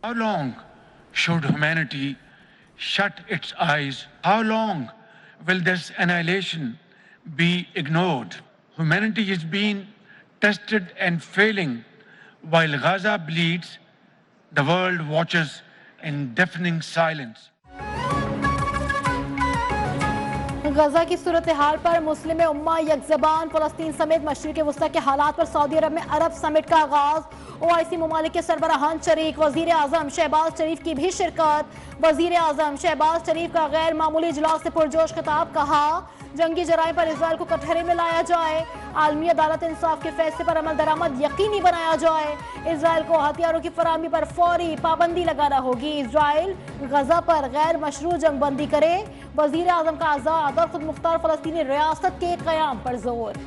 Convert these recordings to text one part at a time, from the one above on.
How long should humanity shut its eyes? How long will this annihilation be ignored? Humanity is being tested and failing. While Gaza bleeds, the world watches in deafening silence. गजा की सूरत हाल पर मुस्लिम उम्मा यकज़बान, फ़लस्तीन समेत मशरिक़ वस्ता के हालात पर Saudi अरब में अरब summit का आगाज। OIC ममालिक के सरबराहान शरीक, वज़ीर आज़म शहबाज शरीफ की भी शिरकत। वज़ीर आज़म शहबाज शरीफ का गैर मामूली इजलास से पुरजोश खिताब, कहा जंगी जराइम पर इसराइल को कटघरे में लाया जाए, आलमी अदालत इंसाफ के फैसले पर अमल दरामद यकीनी बनाया जाए, इसराइल को हथियारों की फराहमी पर फौरी पाबंदी लगाना होगी, इसराइल गजा पर गैर मशरू जंगबंदी करे, वज़ीर आज़म का आज़ाद और खुद मुख्तार फ़लस्तीनी रियासत के क़याम पर जोर।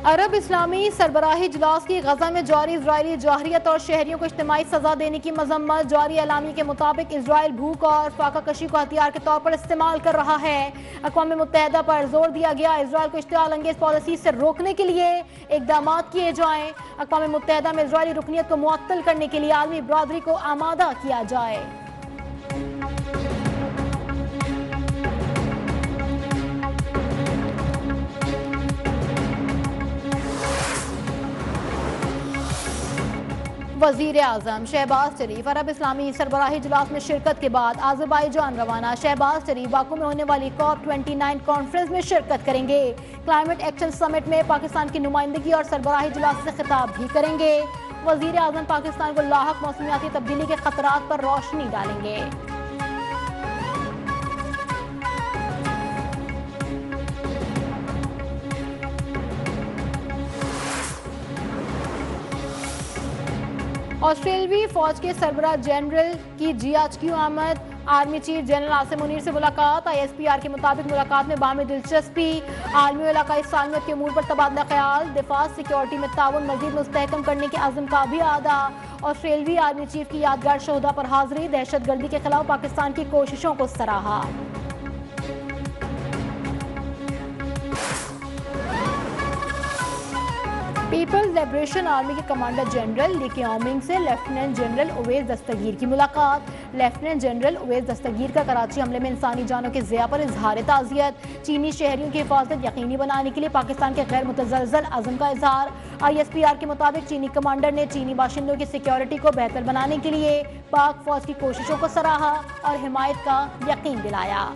अरब इस्लामी सरबराही इजलास की गजा में जारी इजरायली जाहरियत और शहरियों को इज्तिमाई सजा देने की मजम्मत। जारी एलामी के मुताबिक इसराइल भूख और फाका कशी को हथियार के तौर पर इस्तेमाल कर रहा है। अक़वाम मुत्तहिदा पर जोर दिया गया इसराइल को इश्तिआल अंगेज पॉलिसी से रोकने के लिए इक़दाम किए जाएं। अक़वाम मुत्तहिदा में इसराइली रुकनियत को मुअत्तल करने के लिए आलमी बरादरी को आमादा किया जाए। वज़ीर आज़म शहबाज शरीफ अरब इस्लामी सरबराही इजलास में शिरकत के बाद अज़रबाईजान रवाना। शहबाज शरीफ बाकू में होने वाली COP29 कॉन्फ्रेंस में शिरकत करेंगे। क्लाइमेट एक्शन समिट में पाकिस्तान की नुमाइंदगी और सरबराही इजलास से खिताब भी करेंगे। वज़ीर आज़म पाकिस्तान को लाहक मौसमियाती तब्दीली के खतरात पर रोशनी डालेंगे। ऑस्ट्रेलवी फौज के सरबराह जनरल की GHQ आमद। Army chief general Asim Munir से मुलाकात। ISPR के मुताबिक मुलाकात में बाहमी दिलचस्पी, आलमी और इलाकाई सालमियत के अमूर पर तबादला ख्याल, दिफा सिक्योरिटी में ताउन मजीद मुस्तहकम करने के अज़्म का भी आदा। ऑस्ट्रेलवी आर्मी चीफ की यादगार शोधा पर हाजिरी। दहशत गर्दी के खिलाफ पाकिस्तान की कोशिशों को सराहा। पीपल्स लिबरेशन आर्मी के कमांडर जनरल ली क्याओमिंग से लेफ्टिनेंट जनरल उवैस दस्तगीर की मुलाकात। लेफ्टिनेंट जनरल उवैस दस्तगीर का कराची हमले में इंसानी जानों के ज़िया पर इजहार ताज़ियत। चीनी शहरियों की हिफाजत यकीनी बनाने के लिए पाकिस्तान के गैर मुतज़लज़ल अज़्म का इजहार। ISPR के मुताबिक चीनी कमांडर ने चीनी बाशिंदों की सिक्योरिटी को बेहतर बनाने के लिए पाक फौज की कोशिशों को सराहा और हिमायत का यकीन दिलाया।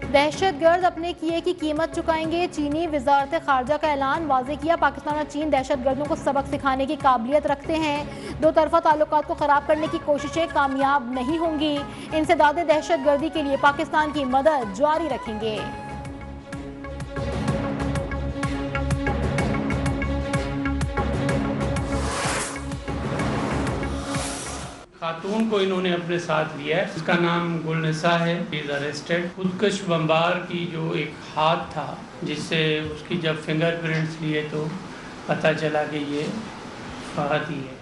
दहशतगर्द अपने किए की कीमत चुकाएंगे। चीनी वजारत खारजा का ऐलान। वाज़े किया पाकिस्तान और चीन दहशतगर्दों को सबक सिखाने की काबिलियत रखते हैं। दो तरफा ताल्लुकात को ख़राब करने की कोशिशें कामयाब नहीं होंगी। इंसदाद दहशतगर्दी के लिए पाकिस्तान की मदद जारी रखेंगे। खातून को इन्होंने अपने साथ लिया है, इसका नाम गुलनिसा है। Is arrested. खुदकश बम्बार की जो एक हाथ था जिससे उसकी जब फिंगरप्रिंट्स लिए तो पता चला कि ये फहद ही है।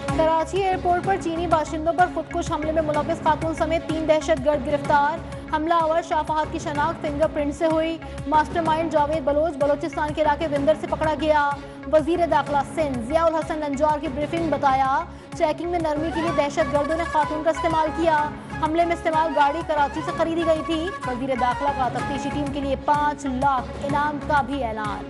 कराची एयरपोर्ट पर चीनी बाशिंदों पर खुदकुश हमले में मुलव्विस खातून समेत 3 दहशतगर्द गिरफ्तार। हमलावर शाह फहद की शनाख्त फिंगरप्रिंट से हुई। मास्टरमाइंड जावेद बलोच बलोचिस्तान के इलाके विंदर से पकड़ा गया। वजीर दाखिला सिंध जियाउल हसन लंजार की ब्रीफिंग बताया चेकिंग में नरमी के लिए दहशतगर्दों ने खातून का इस्तेमाल किया। हमले में इस्तेमाल गाड़ी कराची से खरीदी गई थी। वजीर दाखिला का तफ्तीशी टीम के लिए 5 लाख इनाम का भी ऐलान।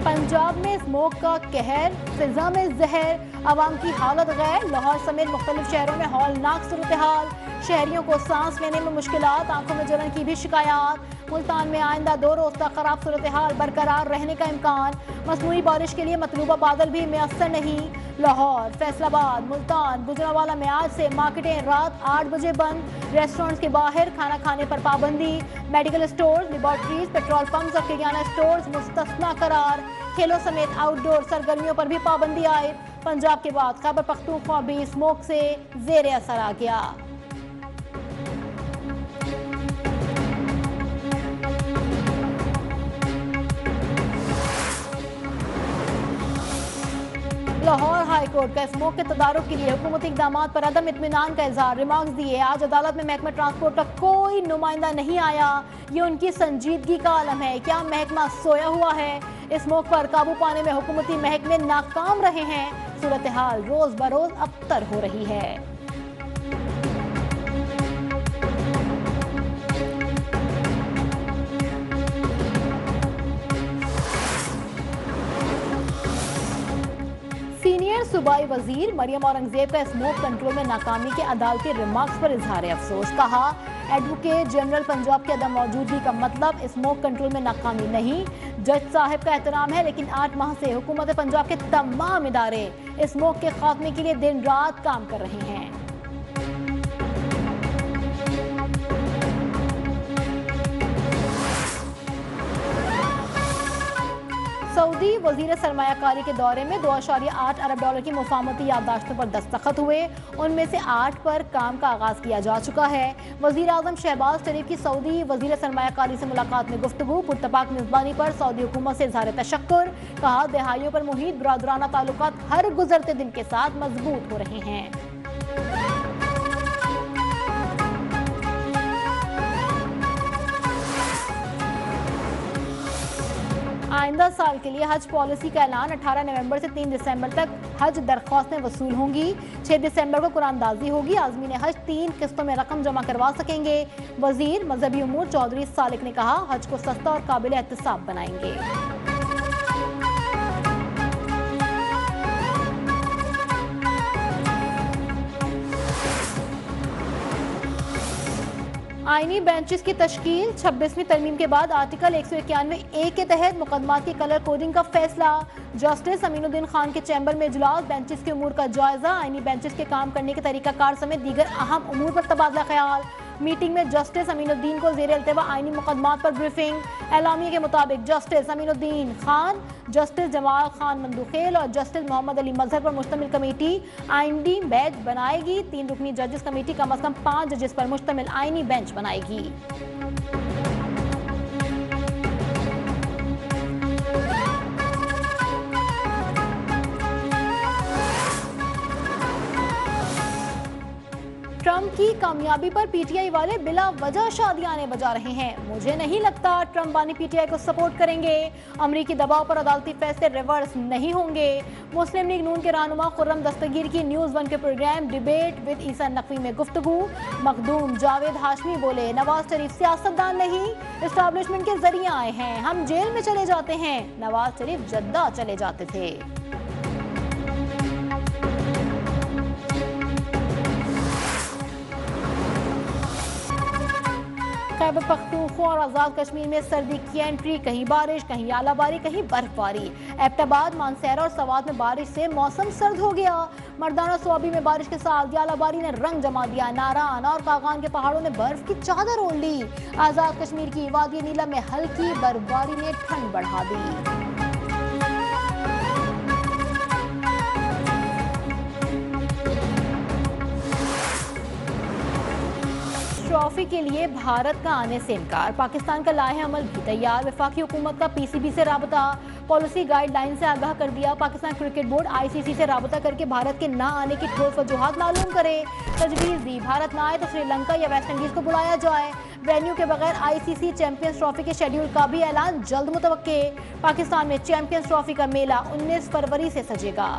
पंजाब में स्मोक का कहर, फिजा में जहर, आवाम की हालत गैर। लाहौर समेत मुख्तलिफ शहरों में हौलनाक सूरत हाल। शहरियों को सांस लेने में मुश्किलात, आंखों में जलन की भी शिकायत। मुल्तान में आइंदा 2 रोज तक खराब सूरत हाल बरकरार रहने का इम्कान। मसनूई बारिश के लिए मतलूबा बादल भी मैसर नहीं। लाहौर, फैसलाबाद, मुल्तान, गुजरांवाला में आज से मार्केटें रात 8 बजे बंद। रेस्टोरेंट्स के बाहर खाना खाने पर पाबंदी। Medical stores, laboratories, petrol pumps और किराना स्टोर्स मुस्तस्ना करार। खेलों समेत आउटडोर सरगर्मियों पर भी पाबंदी आए। पंजाब के बाद खैबर पख्तूनख्वा भी स्मोक से जेर असर आ गया। लाहौर हाई कोर्ट का स्मोक के तदारुक के लिए हुकूमती इकदाम पर अदम इत्मीनान का इजहार। रिमार्क्स दिए। आज अदालत में महकमा ट्रांसपोर्ट का कोई नुमाइंदा नहीं आया। ये उनकी संजीदगी का आलम है। क्या महकमा सोया हुआ है? स्मोक पर काबू पाने में हुकूमती महकमे नाकाम रहे हैं। सूरत हाल रोज बरोज अबतर हो रही है। सीनियर सूबाई वजीर मरियम औरंगजेब का स्मोक कंट्रोल में नाकामी के अदालती रिमार्क्स पर इजहार अफसोस। कहा, एडवोकेट जनरल पंजाब की अदम मौजूदगी का मतलब स्मोक कंट्रोल में नाकामी नहीं। जज साहब का एहतराम है, लेकिन 8 माह से हुकूमत पंजाब के तमाम इदारे स्मोक के खात्मे के लिए दिन रात काम कर रहे हैं। सऊदी वजीर सरमायाकारी के दौरे में 2.8 अरब डॉलर की मुफाहमती याददाश्तों पर दस्तखत हुए। उनमें से 8 पर काम का आगाज किया जा चुका है। वजीर आजम शहबाज शरीफ की सऊदी वजीर सरमायाकारी से मुलाकात में गुफ्तगू। पुरतपाक मेजबानी पर सऊदी हुकूमत से इजहार तशक्कुर। कहा, दहाइयों पर मुहित बरादराना ताल्लुकात हर गुजरते दिन के साथ मजबूत हो रहे हैं। आइंदा साल के लिए हज पॉलिसी का ऐलान। 18 नवंबर से 3 दिसंबर तक हज दरख्वास्तें वसूल होंगी। 6 दिसंबर को कुरानदाजी होगी। आज़मीन हज 3 किस्तों में रकम जमा करवा सकेंगे। वजीर मजहबी उमूर चौधरी सालिक ने कहा, हज को सस्ता और काबिल एहतसाब बनाएंगे। आईनी बेंचेस की तश्कील। 26वीं तरमीम के बाद आर्टिकल 191A के तहत मुकदमात की कलर कोडिंग का फैसला। जस्टिस अमीनुद्दीन खान के चैम्बर में इजलास। बेंचेस के उमूर का जायजा। आईनी बेंचेस के काम करने के तरीकाकार समेत दीगर अहम उमूर पर तबादला ख्याल। मीटिंग में जस्टिस अमीनुद्दीन को ज़ेर अल्तवा आईनी मुकदमात पर ब्रीफिंग। एलामिया के मुताबिक जस्टिस अमीनुद्दीन खान, जस्टिस जमाल खान मंदुखेल और जस्टिस मोहम्मद अली मजहर पर मुश्तमिल कमेटी आईनी बेंच बनाएगी। 3 रुकनी जजेस कमेटी कम अज कम 5 जजेस पर मुश्तमिल आईनी बेंच बनाएगी। ट्रंप की कामयाबी पर पीटीआई वाले बिला वजह शादियाने बजा रहे हैं। मुझे नहीं लगता ट्रंप बानी पीटीआई को सपोर्ट करेंगे। अमरीकी दबाव पर अदालती फैसले रिवर्स नहीं होंगे। मुस्लिम लीग नून के रहनुमा खुर्रम दस्तगीर की न्यूज़ 1 के प्रोग्राम डिबेट विद ईसा नकवी में गुफ्तगू। मखदूम जावेद हाशमी बोले, नवाज शरीफ सियासतदान नहीं, एस्टैब्लिशमेंट के जरिए आए हैं। हम जेल में चले जाते हैं, नवाज शरीफ जद्दा चले जाते थे। खैबर पख्तूनख्वा और आज़ाद कश्मीर में सर्दी की एंट्री। कहीं बारिश, कहीं आलाबारी, कहीं बर्फबारी। एबटाबाद, मानसहरा और सवात में बारिश से मौसम सर्द हो गया। मर्दाना स्वाबी में बारिश के साथ आलाबारी ने रंग जमा दिया। नारान और कागान के पहाड़ों ने बर्फ की चादर ओढ़ ली। आज़ाद कश्मीर की वादी नीला में हल्की बर्फबारी ने ठंड बढ़ा दी। ट्रॉफी के लिए भारत का आने से इनकार। पाकिस्तान का लाहे अमल भी तैयार। वफाकी हुकूमत का पीसीबी से राबता। पॉलिसी गाइडलाइन से आगाह कर दिया। पाकिस्तान क्रिकेट बोर्ड आईसीसी से राबता करके भारत के ना आने की ठोस वजूहात मालूम करे। तजवीज़ दी, भारत ना आए तो श्रीलंका या वेस्ट इंडीज को बुलाया जाए। वेन्यू के बगैर आईसीसी चैंपियंस ट्रॉफी के शेड्यूल का भी ऐलान जल्द मुतवक्के। पाकिस्तान में चैंपियंस ट्रॉफी का मेला 19 फरवरी से सजेगा।